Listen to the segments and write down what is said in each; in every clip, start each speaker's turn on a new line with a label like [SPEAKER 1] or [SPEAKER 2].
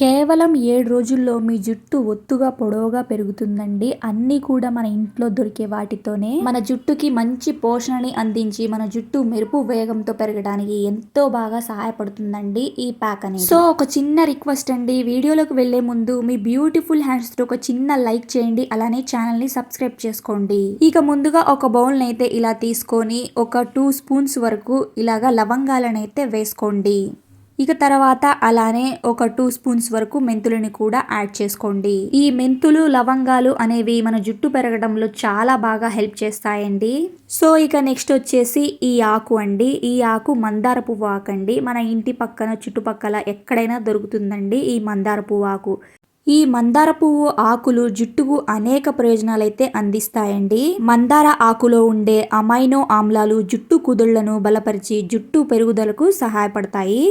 [SPEAKER 1] కేవలం 7 రోజుల్లో మీ జుట్టు ఒత్తుగా పొడవుగా పెరుగుతుందండి. అన్నీ కూడా మన ఇంట్లో దొరికే వాటితోనే మన జుట్టుకి మంచి పోషణని అందించి మన జుట్టు మెరుపు వేగంతో పెరగడానికి ఎంతో బాగా సహాయపడుతుందండి ఈ ప్యాక్ అనేది. సో ఒక చిన్న రిక్వెస్ట్ అండి, వీడియోలోకి వెళ్లే ముందు మీ బ్యూటిఫుల్ హ్యాండ్స్ తో ఒక చిన్న లైక్ చేయండి, అలానే ఛానల్ ని సబ్స్క్రైబ్ చేసుకోండి. ఇక ముందుగా ఒక బౌల్ నైతే ఇలా తీసుకొని ఒక 2 స్పూన్స్ వరకు ఇలాగా లవంగాలనైతే వేసుకోండి. ఇక తర్వాత అలానే ఒక 2 స్పూన్స్ వరకు మెంతులని కూడా యాడ్ చేసుకోండి. ఈ మెంతులు లవంగాలు అనేవి మన జుట్టు పెరగడంలో చాలా బాగా హెల్ప్ చేస్తాయండి. సో ఇక నెక్స్ట్ వచ్చేసి ఈ ఆకు అండి. ఈ ఆకు మందార పువ్వు ఆకండి. మన ఇంటి పక్కన చుట్టుపక్కల ఎక్కడైనా దొరుకుతుందండి ఈ మందార పువ్వు ఆకు. ఈ మందార పువ్వు ఆకులు జుట్టుకు అనేక ప్రయోజనాలైతే అందిస్తాయండి. మందార ఆకులో ఉండే అమైనో ఆమ్లాలు జుట్టు కుదుళ్లను బలపరిచి జుట్టు పెరుగుదలకు సహాయపడతాయి.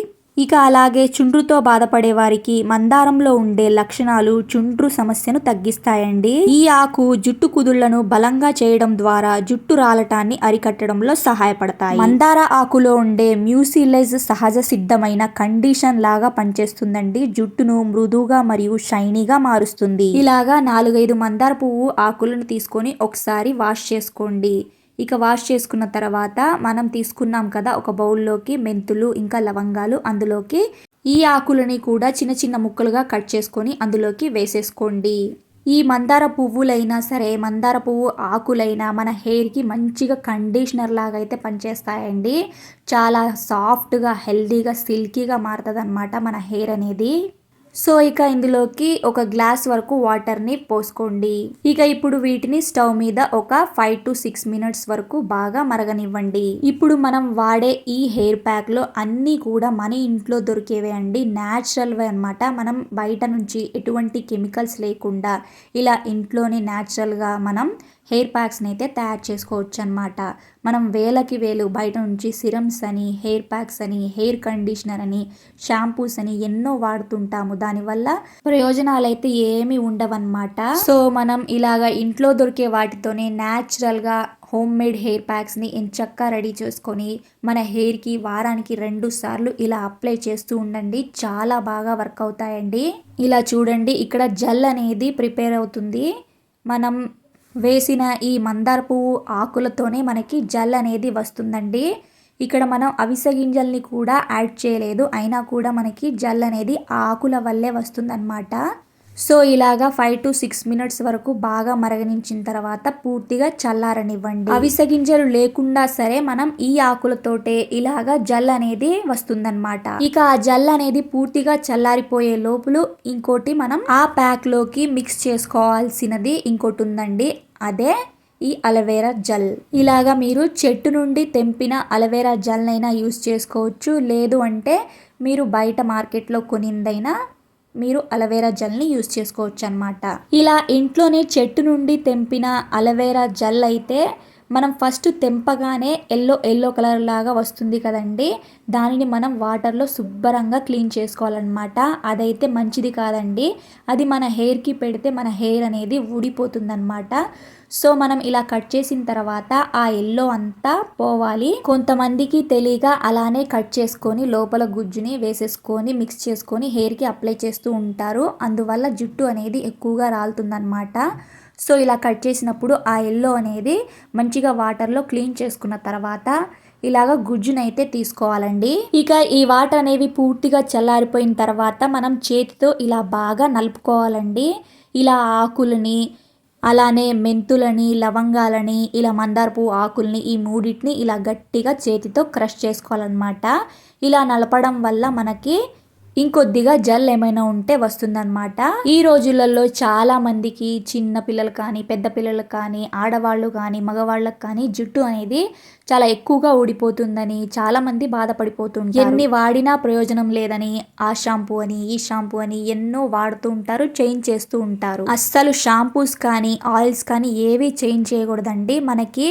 [SPEAKER 1] ఇక అలాగే చుండ్రుతో బాధపడే వారికి మందారంలో ఉండే లక్షణాలు చుండ్రు సమస్యను తగ్గిస్తాయండి. ఈ ఆకు జుట్టు కుదుళ్లను బలంగా చేయడం ద్వారా జుట్టు రాలటాన్ని అరికట్టడంలో సహాయపడతాయి. మందార ఆకులో ఉండే మ్యూసిలైజ్ సహజ సిద్ధమైన కండిషన్ లాగా పనిచేస్తుందండి. జుట్టును మృదువుగా మరియు షైనీగా మారుస్తుంది. ఇలాగా 4-5 మందార పువ్వు ఆకులను తీసుకొని ఒకసారి వాష్ చేసుకోండి. ఇక వాష్ చేసుకున్న తర్వాత మనం తీసుకున్నాం కదా ఒక బౌల్లోకి మెంతులు ఇంకా లవంగాలు, అందులోకి ఈ ఆకులని కూడా చిన్న చిన్న ముక్కలుగా కట్ చేసుకొని అందులోకి వేసేసుకోండి. ఈ మందార పువ్వులైనా సరే మందార పువ్వు ఆకులైనా మన హెయిర్కి మంచిగా కండిషనర్ లాగా అయితే పనిచేస్తాయండి. చాలా సాఫ్ట్గా హెల్దీగా సిల్కీగా మారుతుంది అన్నమాట మన హెయిర్ అనేది. సో ఇక ఇందులోకి ఒక గ్లాస్ వరకు వాటర్ని పోసుకోండి. ఇక ఇప్పుడు వీటిని స్టవ్ మీద ఒక 5 to 6 మినిట్స్ వరకు బాగా మరగనివ్వండి. ఇప్పుడు మనం వాడే ఈ హెయిర్ ప్యాక్ లో అన్నీ కూడా మన ఇంట్లో దొరికేవే అండి, న్యాచురల్ వే అనమాట. మనం బయట నుంచి ఎటువంటి కెమికల్స్ లేకుండా ఇలా ఇంట్లోనే న్యాచురల్ గా మనం హెయిర్ ప్యాక్స్ని అయితే తయారు చేసుకోవచ్చు అనమాట. మనం వేలకి వేలు బయట నుంచి సిరమ్స్ అని, హెయిర్ ప్యాక్స్ అని, హెయిర్ కండిషనర్ అని, షాంపూస్ అని ఎన్నో వాడుతుంటాము. దానివల్ల ప్రయోజనాలు అయితే ఏమీ ఉండవన్నమాట. సో మనం ఇలాగా ఇంట్లో దొరికే వాటితోనే న్యాచురల్గా హోమ్ మేడ్ హెయిర్ ప్యాక్స్ని ఎంచక్కా రెడీ చేసుకొని మన హెయిర్కి వారానికి 2 సార్లు ఇలా అప్లై చేస్తూ ఉండండి. చాలా బాగా వర్క్ అవుతాయండి. ఇలా చూడండి, ఇక్కడ జెల్ అనేది ప్రిపేర్ అవుతుంది. మనం వేసిన ఈ మందార పువ్వు ఆకులతోనే మనకి జెల్ అనేది వస్తుందండి. ఇక్కడ మనం అవిసె గింజల్ని కూడా యాడ్ చేయలేదు, అయినా కూడా మనకి జెల్ అనేది ఆకుల వల్లే వస్తుందన్నమాట. సో ఇలాగా 5 to 6 మినిట్స్ వరకు బాగా మరగనించిన తర్వాత పూర్తిగా చల్లారనివ్వండి. అవిసె గింజలు లేకుండా సరే మనం ఈ ఆకులతోటే ఇలాగా జెల్ అనేది వస్తుందన్నమాట. ఇక ఆ జెల్ అనేది పూర్తిగా చల్లారిపోయే లోపులు ఇంకోటి మనం ఆ ప్యాక్ లోకి మిక్స్ చేసుకోవాల్సినది ఇంకోటి ఉందండి, అదే ఈ అలోవెరా జెల్. ఇలాగా మీరు చెట్టు నుండి తెంపిన అలోవెరా జెల్ అయినా యూస్ చేసుకోవచ్చు, లేదు అంటే మీరు బయట మార్కెట్లో కొనిందైనా మీరు అలోవెరా జెల్ని యూస్ చేసుకోవచ్చు అనమాట. ఇలా ఇంట్లోనే చెట్టు నుండి తెంపిన అలోవెరా జెల్ అయితే మనం ఫస్ట్ తెంపగానే ఎల్లో కలర్ లాగా వస్తుంది కదండి, దానిని మనం వాటర్లో శుభ్రంగా క్లీన్ చేసుకోవాలన్నమాట. అదైతే మంచిది కాదండి, అది మన హెయిర్కి పెడితే మన హెయిర్ అనేది ఊడిపోతుంది అనమాట. సో మనం ఇలా కట్ చేసిన తర్వాత ఆ ఎల్లో అంతా పోవాలి. కొంతమందికి తెలియక అలానే కట్ చేసుకొని లోపల గుజ్జుని వేసేసుకొని మిక్స్ చేసుకొని హెయిర్కి అప్లై చేస్తూ ఉంటారు, అందువల్ల జుట్టు అనేది ఎక్కువగా రాలుతుందన్నమాట. సో ఇలా కట్ చేసినప్పుడు ఆ ఎల్లో అనేది మంచిగా వాటర్లో క్లీన్ చేసుకున్న తర్వాత ఇలాగ గుజ్జునైతే తీసుకోవాలండి. ఇక ఈ వాటర్ అనేవి పూర్తిగా చల్లారిపోయిన తర్వాత మనం చేతితో ఇలా బాగా నలుపుకోవాలండి. ఇలా ఆకులని, అలానే మెంతులని, లవంగాలని, ఇలా మందార పువ్వు ఆకుల్ని, ఈ మూడింటిని ఇలా గట్టిగా చేతితో క్రష్ చేసుకోవాలన్నమాట. ఇలా నలపడం వల్ల మనకి ఇంకొద్దిగా జెల్ ఏమైనా ఉంటే వస్తుందన్నమాట. ఈ రోజులలో చాలా మందికి చిన్న పిల్లలు కానీ పెద్ద పిల్లలు కానీ ఆడవాళ్ళు కానీ మగవాళ్ళకి కానీ జుట్టు అనేది చాలా ఎక్కువగా ఊడిపోతుందని చాలా మంది బాధపడిపోతుంటారు. ఎన్ని వాడినా ప్రయోజనం లేదని ఆ షాంపూ అని ఈ షాంపూ అని ఎన్నో వాడుతూ ఉంటారు, చేంజ్ చేస్తూ ఉంటారు. అస్సలు షాంపూస్ కానీ ఆయిల్స్ కానీ ఏవి చేంజ్ చేయకూడదండి. మనకి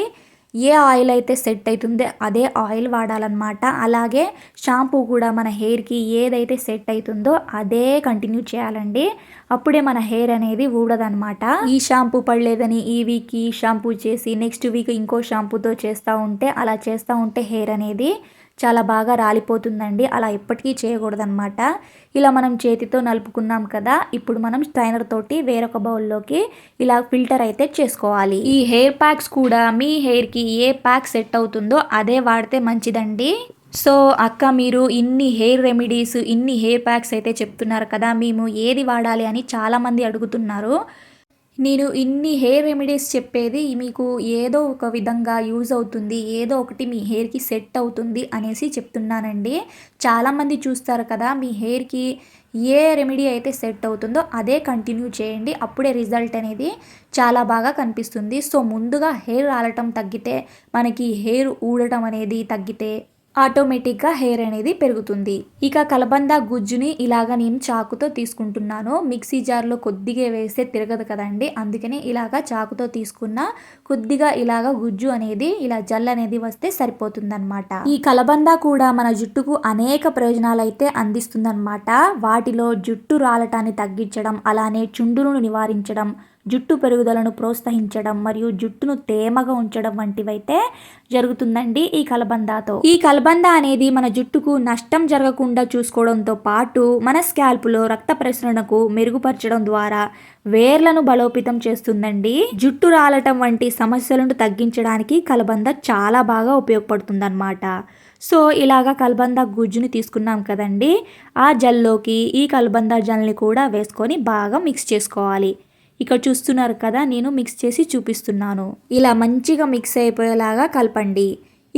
[SPEAKER 1] ఏ ఆయిల్ అయితే సెట్ అవుతుందో అదే ఆయిల్ వాడాలన్నమాట. అలాగే షాంపూ కూడా మన హెయిర్కి ఏదైతే సెట్ అవుతుందో అదే కంటిన్యూ చేయాలండి, అప్పుడే మన హెయిర్ అనేది ఊడదనమాట. ఈ షాంపూ పడలేదని ఈ వీక్ ఈ షాంపూ చేసి నెక్స్ట్ వీక్ ఇంకో షాంపూతో చేస్తూ ఉంటే అలా చేస్తూ ఉంటే హెయిర్ అనేది చాలా బాగా రాలిపోతుందండి. అలా ఎప్పటికీ చేయకూడదనమాట. ఇలా మనం చేతితో నలుపుకున్నాం కదా, ఇప్పుడు మనం స్ట్రైనర్ తోటి వేరొక బౌల్లోకి ఇలా ఫిల్టర్ అయితే చేసుకోవాలి. ఈ హెయిర్ ప్యాక్స్ కూడా మీ హెయిర్కి ఏ ప్యాక్ సెట్ అవుతుందో అదే వాడితే మంచిదండి. సో అక్క, మీరు ఇన్ని హెయిర్ రెమెడీస్, ఇన్ని హెయిర్ ప్యాక్స్ అయితే చెప్తున్నారు కదా, మేము ఏది వాడాలి అని చాలామంది అడుగుతున్నారు. నేను ఇన్ని హెయిర్ రెమెడీస్ చెప్పేది మీకు ఏదో ఒక విధంగా యూజ్ అవుతుంది, ఏదో ఒకటి మీ హెయిర్కి సెట్ అవుతుంది అనేసి చెప్తున్నానండి. చాలామంది చూస్తారు కదా, మీ హెయిర్కి ఏ రెమెడీ అయితే సెట్ అవుతుందో అదే కంటిన్యూ చేయండి, అప్పుడే రిజల్ట్ అనేది చాలా బాగా కనిపిస్తుంది. సో ముందుగా హెయిర్ రాలటం తగ్గితే, మనకి హెయిర్ ఊడటం అనేది తగ్గితే ఆటోమేటిక్గా హెయిర్ అనేది పెరుగుతుంది. ఇక కలబంద గుజ్జుని ఇలాగా నేను చాకుతో తీసుకుంటున్నాను. మిక్సీ జార్లో కొద్దిగా వేస్తే తిరగదు కదండి, అందుకని ఇలాగా చాకుతో తీసుకున్న కొద్దిగా ఇలాగా గుజ్జు అనేది, ఇలా జల్ అనేది వస్తే సరిపోతుందన్నమాట. ఈ కలబంద కూడా మన జుట్టుకు అనేక ప్రయోజనాలు అయితే అందిస్తుందన్నమాట. వాటిలో జుట్టు రాలటాన్ని తగ్గించడం, అలానే చుండును నివారించడం, జుట్టు పెరుగుదలను ప్రోత్సహించడం మరియు జుట్టును తేమగా ఉంచడం వంటివైతే జరుగుతుందండి ఈ కలబందాతో. ఈ కలబంద అనేది మన జుట్టుకు నష్టం జరగకుండా చూసుకోవడంతో పాటు మన స్కాల్పులో రక్త ప్రసరణకు మెరుగుపరచడం ద్వారా వేర్లను బలోపేతం చేస్తుందండి. జుట్టు రాలటం వంటి సమస్యలను తగ్గించడానికి కలబంద చాలా బాగా ఉపయోగపడుతుందన్నమాట. సో ఇలాగా కలబంద గుజ్జుని తీసుకున్నాం కదండి, ఆ జల్లోకి ఈ కలబంద జల్ని కూడా వేసుకొని బాగా మిక్స్ చేసుకోవాలి. ఇక్కడ చూస్తున్నారు కదా, నేను మిక్స్ చేసి చూపిస్తున్నాను. ఇలా మంచిగా మిక్స్ అయిపోయేలాగా కలపండి.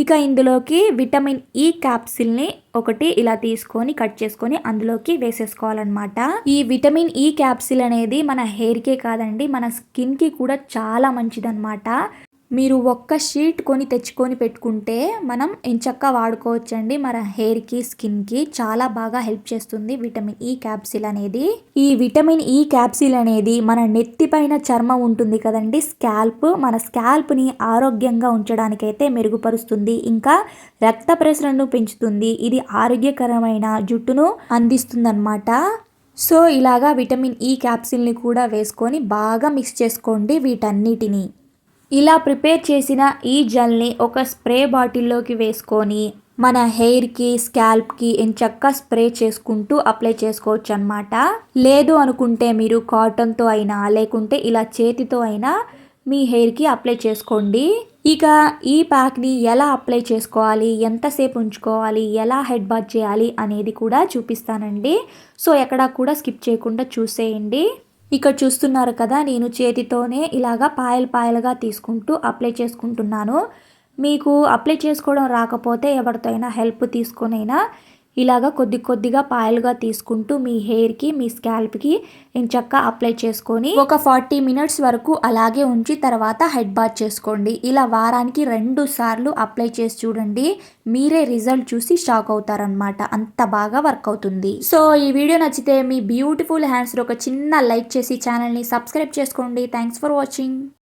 [SPEAKER 1] ఇక ఇందులోకి విటమిన్ ఈ క్యాప్సిల్ని ఒకటి ఇలా తీసుకొని కట్ చేసుకొని అందులోకి వేసేసుకోవాలన్నమాట. ఈ విటమిన్ ఈ క్యాప్సిల్ అనేది మన హెయిర్కే కాదండి, మన స్కిన్కి కూడా చాలా మంచిదన్నమాట. మీరు ఒక్క షీట్ కొని తెచ్చుకొని పెట్టుకుంటే మనం ఎంచక్కా వాడుకోవచ్చండి. మన హెయిర్కి, స్కిన్కి చాలా బాగా హెల్ప్ చేస్తుంది విటమిన్ ఈ క్యాప్సిల్ అనేది. ఈ విటమిన్ ఈ క్యాప్సిల్ అనేది మన నెత్తిపైన చర్మం ఉంటుంది కదండి, స్కాల్ప్, మన స్కాల్ప్ని ఆరోగ్యంగా ఉంచడానికైతే మెరుగుపరుస్తుంది. ఇంకా రక్త ప్రసరణను పెంచుతుంది. ఇది ఆరోగ్యకరమైన జుట్టును అందిస్తుందన్నమాట. సో ఇలాగా విటమిన్ ఈ క్యాప్సిల్ని కూడా వేసుకొని బాగా మిక్స్ చేసుకోండి వీటన్నిటిని. ఇలా ప్రిపేర్ చేసిన ఈ జెల్ని ఒక స్ప్రే బాటిల్లోకి వేసుకొని మన హెయిర్కి, స్కాల్ప్కి ఎంచక్కా స్ప్రే చేసుకుంటూ అప్లై చేసుకోవచ్చు అన్నమాట. లేదు అనుకుంటే మీరు కాటన్తో అయినా లేకుంటే ఇలా చేతితో అయినా మీ హెయిర్కి అప్లై చేసుకోండి. ఇక ఈ ప్యాక్ని ఎలా అప్లై చేసుకోవాలి, ఎంతసేపు ఉంచుకోవాలి, ఎలా హెడ్ బాత్ చేయాలి అనేది కూడా చూపిస్తానండి. సో ఎక్కడా కూడా స్కిప్ చేయకుండా చూసేయండి. ఇక్కడ చూస్తున్నారు కదా, నేను చేతితోనే ఇలాగా పాయలుగా తీసుకుంటూ అప్లై చేసుకుంటున్నాను. మీకు అప్లై చేసుకోవడం రాకపోతే ఎవరితో అయినా హెల్ప్ తీసుకొనైనా ఇలాగా కొద్దిగా పాయలుగా తీసుకుంటూ మీ హెయిర్కి, మీ స్కాల్ప్కి ఎంచక్కా అప్లై చేసుకొని ఒక 40 మినిట్స్ వరకు అలాగే ఉంచి తర్వాత హెడ్ బాత్ చేసుకోండి. ఇలా వారానికి 2 సార్లు అప్లై చేసి చూడండి, మీరే రిజల్ట్ చూసి షాక్ అవుతారనమాట, అంత బాగా వర్క్ అవుతుంది. సో ఈ వీడియో నచ్చితే మీ బ్యూటిఫుల్ హ్యాండ్స్లో ఒక చిన్న లైక్ చేసి ఛానల్ని సబ్స్క్రైబ్ చేసుకోండి. Thanks for watching.